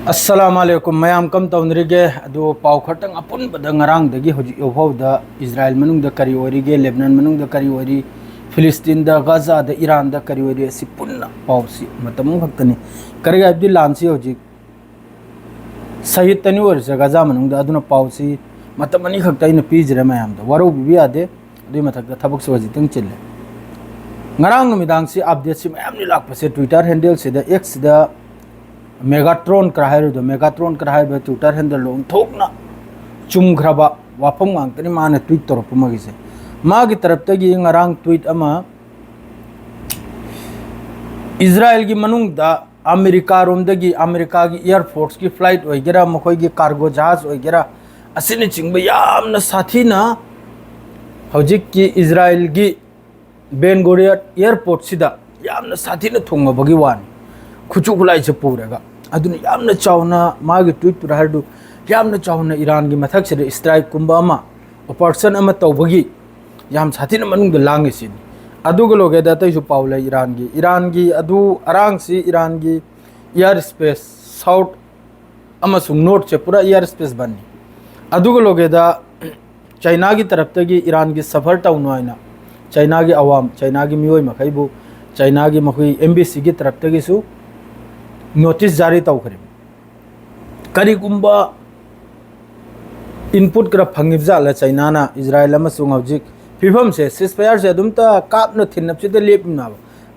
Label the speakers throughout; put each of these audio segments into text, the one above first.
Speaker 1: अस्सलामुअलैकुम मैम कम तौनरीगे अदो पाव खटंग अपुन बदंग दगी होजी ओफौदा इजराइल मनुंग द करी ओरिगे लेबनान मनुंग द करी ओरी फिलिस्तीन the Gaza the Iran the करी ओरी सि पुन्ना पाव सि मतम खक्तनी करेगा अब्दुल लांसी होजी सहित तनी ओर से गाजा मनुंग द अदुना पाव सि मतम अनि खक्ता इन पीजरे मैम द वरो बिबि आदे दुई मथक द थबक से वजी तंग चिल्ले ngarang midang si update si ma'am नि लाक पसे ट्विटर हैंडल से द एक्स द मेगाट्रॉन कराहे दो मेगाट्रॉन कराहे बे ट्विटर हैंडल लोन थोकना चुमग्रबा वाफम गांगतनी माने ट्वीट तोरप मगी से मागी तरफ तगी ngarang ट्वीट अमा इजराइल की मनुंग दा अमेरिका रोमदगी अमेरिका की एयरफोर्स की फ्लाइट वगैरह मखोई की कार्गो जहाज वगैरह असिने चिंग यामना साथीना हौजिक की इजराइल की बेन गोरियत एयरपोर्ट सिदा यामना साथीना थोंगबगी वानी खुचु खुलाई से पूरेगा अदुनी यामना चावना मागी ट्वीट रहदु यामना चावना ईरान की मथक से स्ट्राइक कुंबा अमा ऑपरेशन अमा तौबगी याम साथीना मनुंग द लांगे सिन अदुग लोगे दतै सु पावले ईरान की अदु अरांग सी ईरान की एयर स्पेस साउथ अमा सु नॉर्थ से पूरा एयर स्पेस बनी अदुग लोगे दा चाइना की तरफ तगी ईरान की सफर तौनोइना चाइना की अवाम चाइना की मियोय मखैबु चाइना की मखुई एम्बेसी की तरफ तगी सु नोटिस जारी तौखरे करीगुंबा इनपुट कर फंगिबजाला चाइना ना इजराइल अमसुंग हौजिक फिफम से सिसफायर से अदुमता कापन थिनपसिद लेपना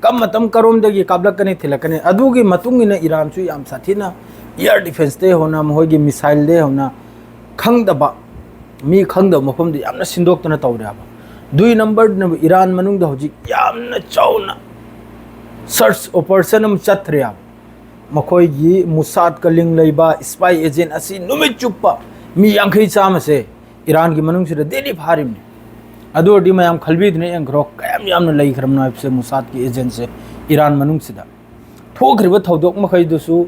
Speaker 1: कम मतम करोम दगी काबलकने थिलकने अदुगी मतुंग इन ईरान सु याम साथीना एयर डिफेंस दे होना मोहगी मिसाइल दे होना खंगदबा मी खंगद मफम दे यामना सिंदोक्तना तौरेबा दुई नंबर न ईरान मनुंग द हौजिक यामना चाउना सर्च ऑपरेशन अम चथरेया मखोई मुसाद का लिंग लेबा स्पाई एजेंट असी नुमित चुप्पा मी यांखै चाम से ईरान की मनुंग से देली फारिम अदोडी मयाम खलबीद ने एंग्रो कयम यामना लैखरमना से मुसाद की एजेंट से ईरान मनुंग सिदा थोखरिबा थौदोक मखै दुसु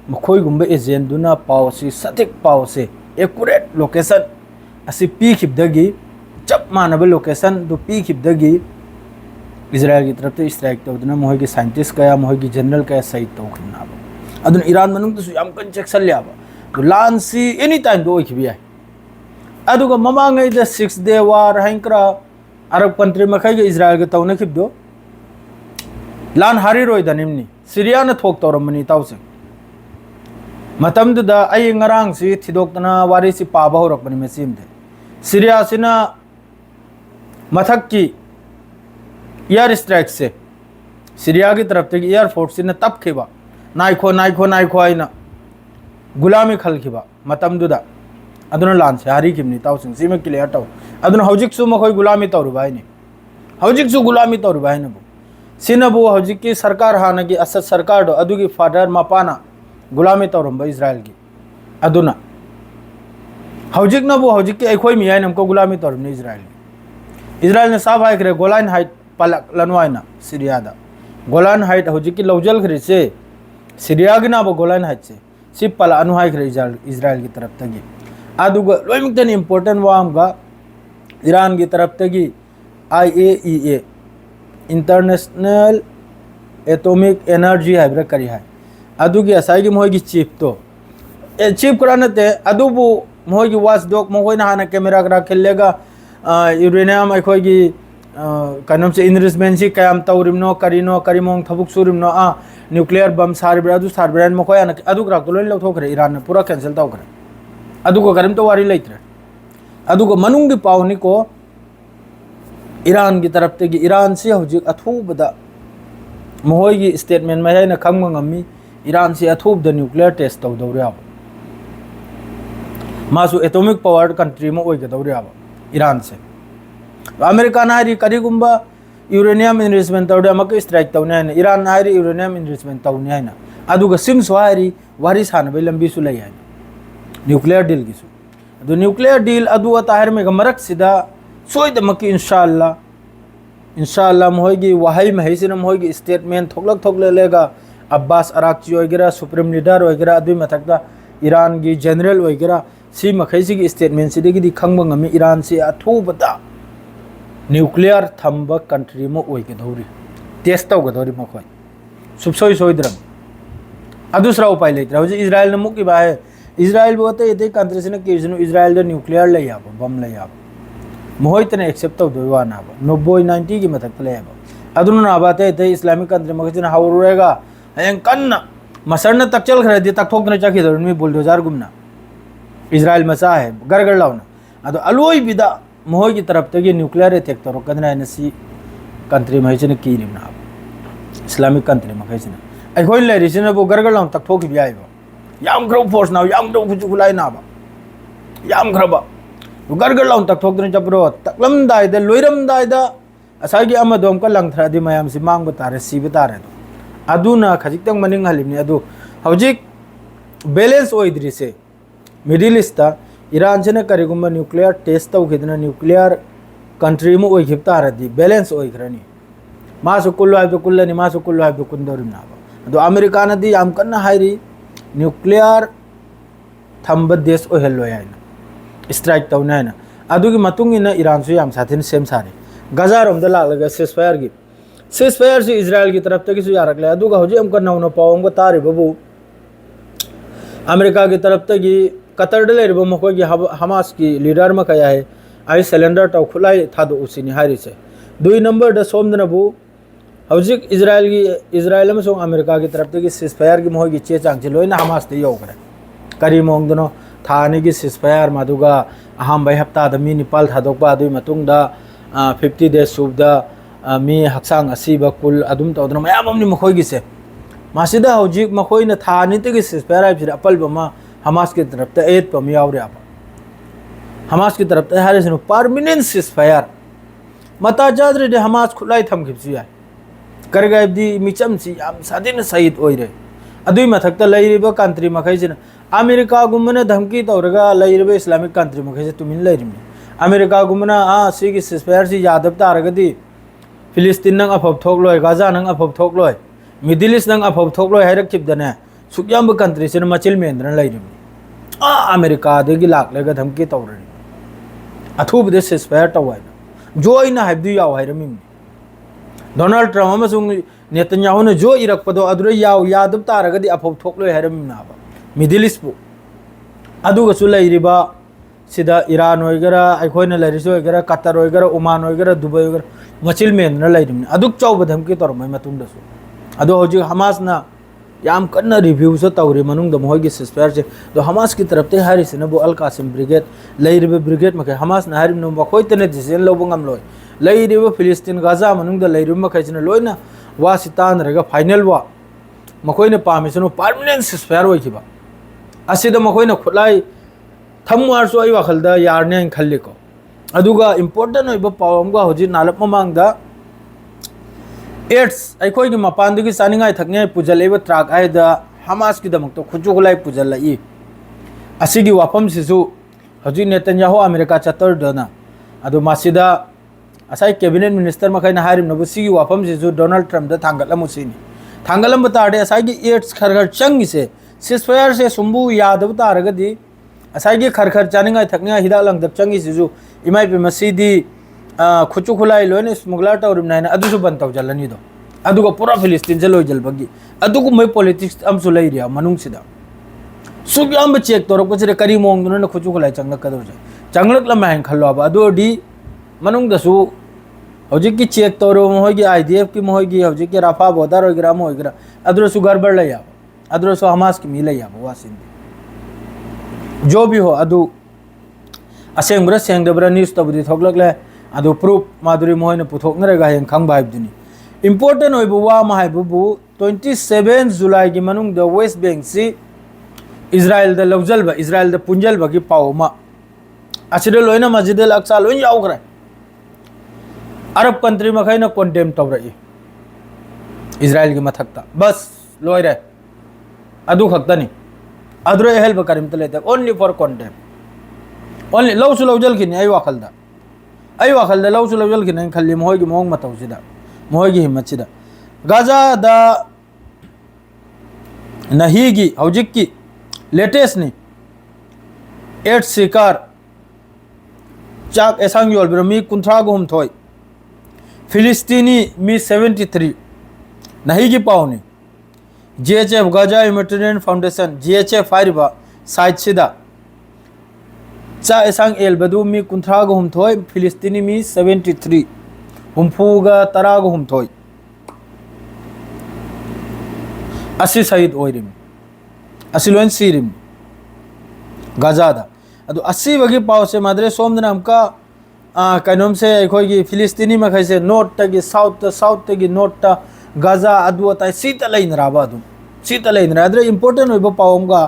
Speaker 1: मखोई गुंबा एजेंट दुना पाव से सटिक पाव से एक्यूरेट लोकेशन असी पी खिबदगी चप मानब लोकेशन दु पी खिबदगी इजराइल की तरफ से स्ट्राइक तौदना मोहगी साइंटिस्ट कया मोहगी जनरल कया सही तौखना अदुन ईरान मनुंग तुसु याम कन चेक्सन लियाबा तो लांसी एनी टाइम दो ओखिबि याय अदुगा ममांगै द 6 डे वार हैंकरा अरब कंट्री मखै के इजराइल के तौना खिबदो लान हारि रोय दनिमनी सीरिया न थोक तौरमनी ताउसे मतम दुदा अय ngarang si थिदोक्तना वारी सि पाबा होरकबनि मेसिम दे सीरिया सिना मथक की एयर स्ट्राइक से सीरिया की तरफ से एयर फोर्स ने तब खिबा नाइखो नाइखो नाइखो आइना गुलामी खलखिबा मतम दुदा अदुन लान से हारी खिबनी ताउसिंग सिम क्लियर ताउ अदुन हौजिक सु मखोय गुलामी तौरबाइनी हौजिक सु गुलामी तौरबाइना बु सिनबु हौजिक की सरकार हाना की असद सरकार दो अदुगी फादर मापाना गुलामी तौरम इजराइल की अदुना हौजिक नबु हौजिक की अखोय मियाय नमको गुलामी तौरम इजराइल ने साफ हाइक्रे गोलान हाइट पलक लनवाइना सीरिया दा गोलान हाइट हौजिक की लौजल खरि से सीरिया की नाबो गोलान हाइट से सिप पला अनु हाइक्रे इजराइल की तरफ तगी अदुग लोइमतन इंपोर्टेंट वामगा ईरान की तरफ तगी IAEA इंटरनेशनल एटॉमिक एनर्जी हाइब्रा करी है अदुगी असाइगी मोहगी चीफ तो चीफ करानते अदुबु मोहगी वाच डॉग मोहना हाना कैमरा करा खेलेगा यूरेनियम अखोगी कनम से इन्वेस्टमेंट से कयाम तौरिमनो करिनो करिमोंग थबुक सुरिमनो न्यूक्लियर बम सारिब्रा अदु सारब्रान मखोय अन अदु ग्राक लोन लौथोखरे ईरान ने पूरा कैंसिल तौखरे अदुगो करिम तो वारी लेत्रे अदुगो मनुंग की पावनी को ईरान की तरफ ते ईरान से हौजिक अथुबदा मोहगी स्टेटमेंट में है न खंगमंगमी ईरान से अथुबदा न्यूक्लियर टेस्ट तौदौरिया मासु एटॉमिक पावर कंट्री में ओइगदौरिया ईरान से अमेरिका नारी करीगुंबा यूरेनियम इन्वेस्टमेंट तौदे मक स्ट्राइक तौने है ईरान नारी यूरेनियम इन्वेस्टमेंट तौने है अदुगा सिम्स वारी वारी सानबे लंबी सु लई है न्यूक्लियर डील की सु अदु न्यूक्लियर डील अदु अताहर में गमरक सिदा सोइद मकी इंशाअल्लाह मोहगी वहाई महिसिन मोहगी स्टेटमेंट थोकले लेगा अब्बास अराक्ची वगैरह सुप्रीम लीडर वगैरह अदु मथकदा ईरान की जनरल वगैरह सी मखैसी की स्टेटमेंट सिदगी खंग ngami ईरान से अथुबदा न्यूक्लियर थंब कंट्री में ओइगदौरी टेस्ट तौगदौरी मखोय सुबसोय सोइद्रम अदुसरा उपाय लेते हजे इजराइल ने मुक्की बाहे इजराइल बोते इते कंट्री से किजनु इजराइल द न्यूक्लियर ले याब बम ले याब मोहितने एक्सेप्ट तौ दोवा ना 90 की मथक ले याब अदुन ना बाते इते इस्लामिक कंट्री मगजिन हावरुएगा हयं कन्न मसरन तकचल खरदि तकथोकने चाखि दरमी बुलडोजर गुमना इजराइल मचा है गरगर लाउना अदो अलोई बिदा मोहि की तरफ तगी न्यूक्लियर अटैक तरो कदना नसी कंट्री महेजन की निमना इस्लामिक कंट्री महेजन अखोई लेरिसिन बो गरगर लाउन तकथोकि बियाइबो याम ग्रो फोर्स नाउ याम दो फुजु गुलाई नाबा याम खरबा गरगर लाउन तकथोकने जबरो तकलम दाइदा लोइरम दाइदा असागी अमदोम का लंगथरादि मयाम सि मांग बतारे सी बतारे अदुना खजितंग मनिंग हलिमनि अदु हौजिक बैलेंस ओइद्रिसे मिडिल ईस्ट ईरान से करीगुम न्यूक्लियर टेस्ट तौखिदना न्यूक्लियर कंट्री में ओइखिब तारदि बैलेंस ओइखरनी मासु कुल्लो हाइबो कुल्लनि मासु कुल्लो हाइबो कुंदोरिमनाबा अदु अमेरिका नदी याम कन्ना हाइरि न्यूक्लियर थंब देश ओहेल्लो याइना स्ट्राइक तौना हैना अदुगी मतुंग इना ईरान सु याम साथिन सेम सारे गजा रोम द लागलगा सीजफायर से इजराइल की तरफ तक यारकले अदुगा हौजी अमका नौना पावम को तारिबबु अमेरिका की तरफ तक कतर लेरिबो मखोय की हमास की लीडर में कया है आई सिलेंडर तौ खुलाई थादो उसिनी हारिसे 2 नंबर द सोमदनबु हौजिक इजराइल में अमेरिका की तरफ तक सीजफायर की मोहगी चे चांग लोइना हमास दे योगरे करी मोंगदनो थानी की सीजफायर मादुगा अहम हप्ता द मी निपाल थादोकपा अदुई मतुंगदा 50 डेज सुबदा मी हक्सांग असीबा कुल अदुम तौदना मयाम अमनि मखोय गिसे मासिदा हौजिक मखोयना थानी तक सीजफायर हाइबसिदा अपलबमा हमास की तरफ ते एट पम यावरे आप हमास की तरफ ते हारिसनु परमानेंट सीजफायर मता जाद्रे दे हमास खुलाई थमखिबसु याय करगाइबदी मिचमसी याम सादिन सहित ओइरे अदुई मथक्ता लैरिबा कंट्री मखैसिना अमेरिका गुमना धमकी तौरगा लैरिबा Islamic country मखैसे Tumin लैरिमि America गुमना सिगी ceasefire सी यादब तारगदी फिलिस्तीन नंग अफब थोकलोय गाजा नंग अफब थोकलोय मिडिल ईस्ट नंग अफब थोकलोय हाइरखिबदने सुक्याम कंट्री से मचिल मेंद्रन लैरिमि अमेरिका देगी लाकलेगा धमकी तौरनी अथुब दे सीजफायर तौवाइना जो इना हाइबदु याव हाइरमिमि डोनाल्ड ट्रम्प अमसुंग नेतन्याहुना जो इरकपदो अदुरे याव यादब तारगदी अफब थोकलोय हाइरमिमनाबा मिडिल ईस्ट बु अदुगसु लैरिबा सिदा ईरान ओइगरा अखोइना लैरिसो ओइगरा कतर ओइगरा ओमान ओइगरा दुबई ओइगरा मचिल मेंद्रन लैरिमि अदुक चौब धमकी तौरमै मतुंगदसु अदो हौजिक हमासना याम कन्ना रिव्यू से तौरे मनुंग द मोहगी सीजफायर से तो हमास की तरफ ते हारिस न बो अल कासिम ब्रिगेड लैरिबे ब्रिगेड मखे हमास न हारिम न मखोय तने डिसीजन लोबंगम लोय लैरिबे फिलिस्तीन गाजा मनुंग द लैरिबे मखैसिन लोयना वासितान रगा फाइनल वा मखोय न पामिसनो परमानेंट सीजफायर होइखिबा असिदा मखोय न खुलाई थमवारसो अइ वखलदा यारने खल्लिको अदुगा इंपोर्टेंट ओइबा पावमगा होजि नालप ममांगदा एड्स अखोई की मपान चानिंगाई थकने पुजलेब ट्राक है हमास की दमक तो खुजु खुलाई पुजल्लई असिगी वाफम सिसु हजि नेतन्याहु अमेरिका चतरदना अदु मासिदा असai कैबिनेट मिनिस्टर मखैना हारिमनबु सिगी वाफम सिसु डोनाल्ड ट्रम्प द थांगलमुसिनी थांगलम बताडे असागी एड्स खरखर चंगिसे सीजफायर से सुंबु यादव तारगदी असागी खरखर चानिंगाई थकने हिदा लंगदब चंगी सिसु इमाई पे मसीदी खुचु खुलाई लोने स्मगलर तौरिमनाइना अदुसु बन तौजल्लनी दो अदुगा पूरा फिलिस्तीन से लोइजलबगी अदुगु मै पॉलिटिक्स अमसु लैरिया मनुंग सिदा सुग्याम चेक तौरपसे करी मोंगदुन खुचु खुलाई चंगलक कदोजे चंगलक लमाइन खल्लोबा अदोडी मनुंग दसु हौजिक की चेक तौरो मोहगी आईडीएफ की मोहगी हौजिक के राफा बोदार होइग्रा मोइग्रा अदुरसु गड़बड़ लैया अदुरसु हमास की मिलैया वासिंदी जो भी हो अदु असेंग्रा सेंगदब्रा न्यूज़ तबदी थोकलकले अदु प्रूफ माधुरी मोहन पुथोकनरेगा हें खंग बाइबदुनी इंपोर्टेंट ओइबु वा माहाइबु 27 जुलाई की मनुंग द वेस्ट बैंक से इजराइल द लवजलबा इजराइल द पुंजलबा की पावमा असिदे लोइना मस्जिद अल अक्सा लोइन यावग्रे अरब कंट्री मखैना कंडेम तौरई इजराइल की मथक्ता बस लोइरे अदु खक्तनी अदुरे हेल्प करिम तलेते ओनली फॉर कंडेम ओनली लवसु लवजल की आई वाखलदा अई वाखलदा लवसु लवजल की नहीं खल्ली मोहगी मोंग मतौसिदा मोहगी हिम्मतसिदा गाजा दा नहीगी हौजिक की लेटेस्ट ने 8 शिकार चाक एसांग योल ब्रमी कुंथ्रा गुम थोय फिलिस्तीनी मी 73 नहीगी पावनी GHF Gaza Humanitarian Foundation GHF हाइरिबा साइट सिदा चा एसांग एल बदु मी कुंथ्रा ग हुमथोय फिलिस्तीनी मी 73 हुमफुगा तरा ग हुमथोय असी शहीद ओइरिम असी लोन सीरिम गाजादा अदु असी बगी पाव से मादरे सोमदना हमका कनोम से अखोगी फिलिस्तीनी मखै से नॉर्थ तगी साउथ तगी नॉर्थ ता गाजा अदु अताय सीता लैनराबा अदु सीता लैनरा अदरे इंपोर्टेंट ओइबो पावमगा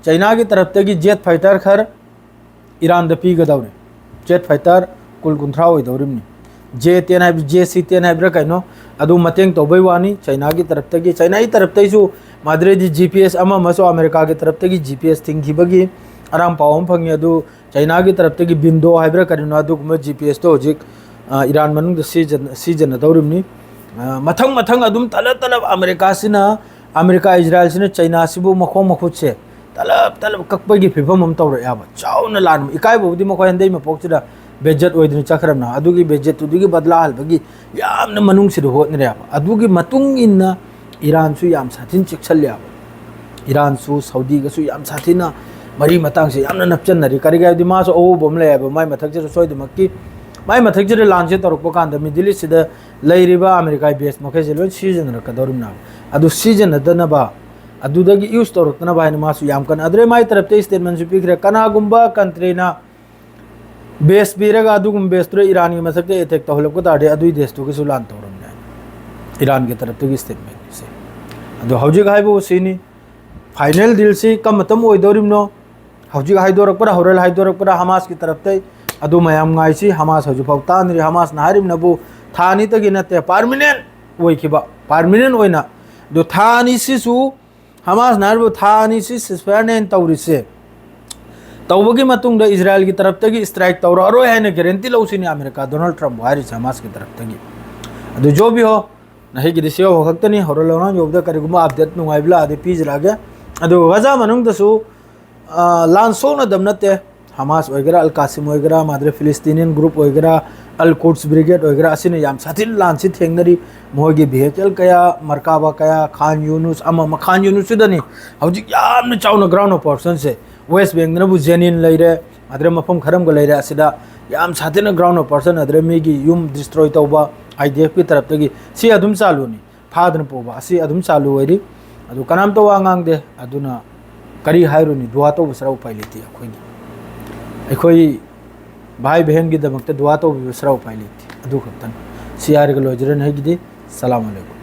Speaker 1: चाइना की तरफ तगी जेट फाइटर खर ईरान द पीगदौरे जेट फाइटर कुल कुंथ्रा ओइदौरिमनी J10 है JC10 है ब्रा कइनो अदु मतेंग तोबै वानी चाइना की तरफ तगी चाइना की तरफ तैसु मादरे दी GPS अमा मसो अमेरिका की तरफ तगी GPS थिंगखिबगी आराम पावम फंगी अदु चाइना की तरफ तगी बिंदो है ब्रा करिनो अदु कुम GPS तो जिक ईरान मनुंग द सीजन दौरिमनी मथंग मथंग अदुम तलब अमेरिका सिना अमेरिका इजराइल सिना चाइना सिबु मखो मखुत से तलब ककपगी फिफम हम तौर याबा चाउन लान इकाय बोदी मखो हंदै मपोक्सिदा बेजेट ओइदनि चखरमना अदुगी बेजेट तुदुगी बदला हलबगी यामन मनुंग सिद होतने याबा अदुगी मतुंग इन्ना ईरान सु याम साथिन चिक्सल याबा ईरान सु सऊदी गसु याम साथिना मरी मतांग से यामन नपचनरी करिगायदि मासो ओ बोमले याबा माय मथक जे सोइदमक्की माय मथक जे लांचे तोरको कांद मिडिल ईस्ट सिदा लैरिबा अमेरिका बेस मखे जे लोन सीजन रकदौरमना अदु सीजन दनबा अदुदगी यूज तोरकना बायन मासु याम कन अदरे माय तरफते स्टेटमेंट सु पिखरे कनागुंबा कंट्रीना बेस पीरगा अदुगुम बेस तो ईरान की मसकते अटैक तौलको ताडे अदुई देश तो किसु लान तौरमने ईरान के तरफ तो स्टेटमेंट से अदु हौजिक हाइबो सिनी फाइनल डील से कम मतम ओइदोरिमनो हौजिक हाइदोरकपरा हौरल हाइदोरकपरा हमास की तरफ ते अदु मयाम गाइसी हमास हौजु फौतान रि हमास नारिम नबु थानी तगी नते परमानेंट ओइखिबा परमानेंट ओइना दो थानी सिसु हमास नारबु थानी सिस स्पेरनेन तौरिसे तौबगी मतुंग इजराइल की तरफ तगी स्ट्राइक तौररो है गारंटी लौसिनी अमेरिका डोनाल्ड ट्रम्प हारिस हमास की तरफ तगी अदु जो भी हो नहीं कि दिसे हो खक्तनी हरलोना जोबदा करिगुमा अपडेट नुवाइबला आदि पिजरागे अदु गजा मनुंग दसु लानसोना दमनते हमास वगैरह अल कासिम वगैरह मादरे फिलिस्तीनियन ग्रुप वगैरह अल कुड्स ब्रिगेड वगैरह असिने याम साथिन लानसि थेंगनरी मोगी भेकल कया मरकाबा कया खान यूनुस अमा खान यूनुस दनी हौजिक याम चाउना ग्राउंड ऑफ पर्सन से वेस्ट बैंक नबु जेनिन लेरे अदरे मफम खरम ग लेरे असिदा याम साथिन ग्राउंड ऑफ पर्सन अदरे मेगी यूम डिस्ट्रॉय तौबा IDF की तरफ तगी सी अदुम चालुनी फादन पोबा सी अदुम चालु वैरी अदु कनाम तो वांगांग दे अदुना करी हायरुनी दुआ तो बसरा उपाय लेती अखोई भाई बहन की दमकते दुआ तो बसरा उपाय लेती अदु खतन सी आर के लोजरन है गिदी सलाम अलैकुम।